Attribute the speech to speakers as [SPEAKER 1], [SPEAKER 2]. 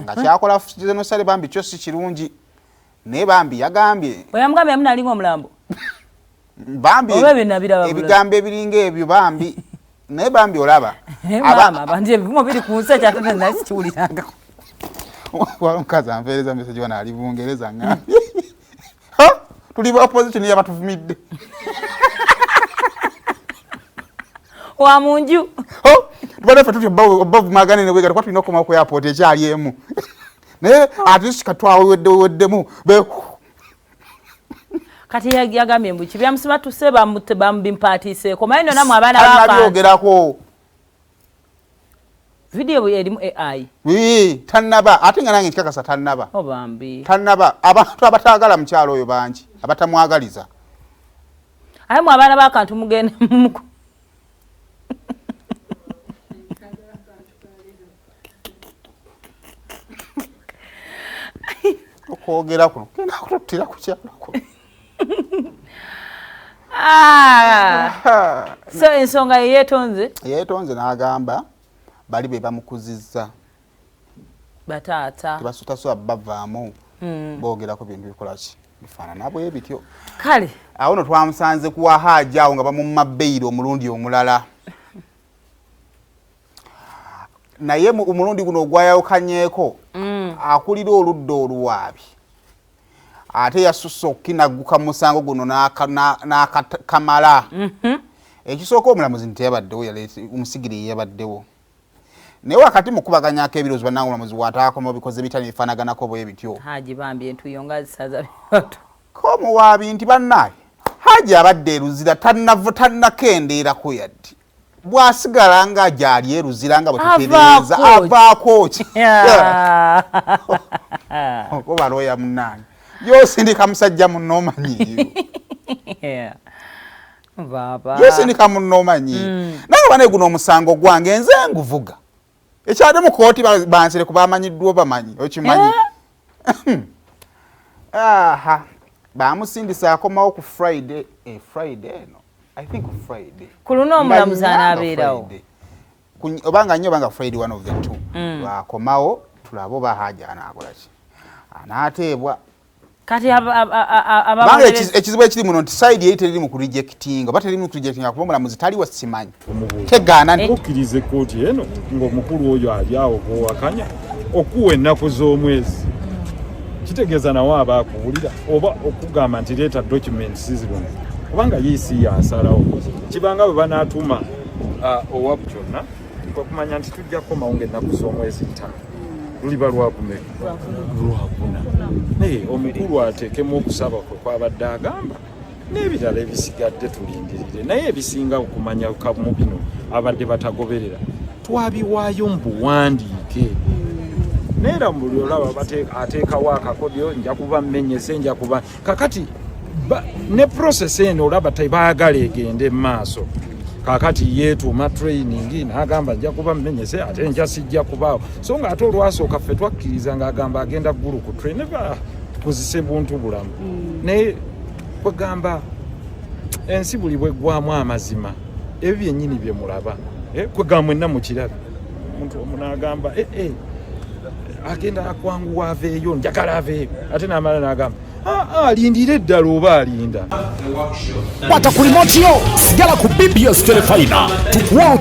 [SPEAKER 1] nga kyakola genocide bambi kyo si kirungi naye bambi yagambye
[SPEAKER 2] oyamugambye munalinga omulambo
[SPEAKER 1] bambi ebigambo ebiringa ebyo bambi naye bambi olaba
[SPEAKER 2] mama bandi ebivumo biri ku nsi ekyatene nasi kiwuliranga
[SPEAKER 1] omukazi anveereza message wana ali Bungereza ngambye tuli opposition yabatuvumidde
[SPEAKER 2] wa munju
[SPEAKER 1] tubadde ffe tutyo obavu maganene wegata kwa tulina okoma ku airport ekyali emu naye ate katwaweddemu
[SPEAKER 2] kati yagambye mbu kibyamusima tuse bambimpaatiiseeko maye nona mu abaana
[SPEAKER 1] baakanalyogerako
[SPEAKER 2] video erimu AI
[SPEAKER 1] tannaba ate nga nange nkikakasa tannaba
[SPEAKER 2] obambi
[SPEAKER 1] tannaba abantu abataagala mukyalo oyo bangi abatamwagaliza
[SPEAKER 2] aye mu abaana b'akantu mugende
[SPEAKER 1] okwogera kuno genda kututtira ku kyalo kuno
[SPEAKER 2] so ensonga yeetonze n'agamba bali be bamukuzizza bataata
[SPEAKER 1] tebasutasoba bavaamu boogerako bintu bikolaki bifaanana bwe bityo
[SPEAKER 2] kale
[SPEAKER 1] awo no twamusanze kuwa Hajji awo nga bamumma bbeiri omulundi omulala naye omulundi guno ogwayawukanyeeko akulira oludda oluwaabi ate yasusse okukinaguka musango guno n'akakamala ekisooka omulamuzi nti yabaddewo omusigire yabaddewo naye wakati mu kubaganyako ebirowoozo bannange omulamuzi bw'ataakoma bikoze bitani bifaanaganako bwe bityo
[SPEAKER 2] Hajji bambi entuyo nga zisaza
[SPEAKER 1] k'omuwaabi nti bannaye Hajji abadde eruzira tannakendeerako yadde bwasigala nga gyali eruzira nga bwe tutereeza avaako ki okuba looya munnange yosindika musajja munno omanyiyo yosindika munno omanyi naye banaye guno omusango gwange nze nguvuga ekyade mu kooti bansire kubamanyiddwa bamanyi okimanyi bamusindisa akomawo ku Friday no I think Friday
[SPEAKER 2] kuluno omulamuzi anaabeerawo
[SPEAKER 1] obanga nnyo obanga Friday one of the two bakomawo tulabe oba Hajji anaakolaki anaateebwa
[SPEAKER 2] kati
[SPEAKER 1] ekizibu ekiri muno nti side yeri teriri mu kurejectinga oba teriri mu kurejectinga kuba omulamuzi taliwo simanyi tegaana
[SPEAKER 3] okkiriza ekkooti eno ng'omukulu oyo ali awo bwowakanya okuwa ennaku z'omwezi kitegeeza nawo aba akuwulira oba okugamba nti leeta documents zino kubanga yiisi yasalawo kibanga bwe banaatuma owabu kyonna okumanya nti tujja kukomawo ng'ennaku z'omwezi 5 luliba lwakumeka lwakuna naye omukulu ateekemu okusaba kwe kwabadde agamba n'ebirala ebisigadde tulindirire naye ebisinga okumanya kamu bino abadde batagoberera twabiwaayo mu buwandiike neera mu buli olaba ateekawo akakodyo nja kuba mmenyese nja kuba kakati ne process eno olaba tebaagala egende mu maaso kakati yeetuma training n'agamba nja kuba mmenyese ate nja sijja kubaawo so nga ate olwasooka ffe twakkiriza ng'agamba agenda ggulu ku train neva tukozese buntu bulamu naye kwegamba ensi buli bweggwamu amazima ebyo byennyini bye mulaba kwegamba mwenna mu kirabe omuntu omu n'agamba agenda akwanguwa aveeyo njagala aveeyo ate n'amala n'agamba alindira eddala oba alinda
[SPEAKER 4] kwata ku remote yo sigala ku BBS telefina tukuwa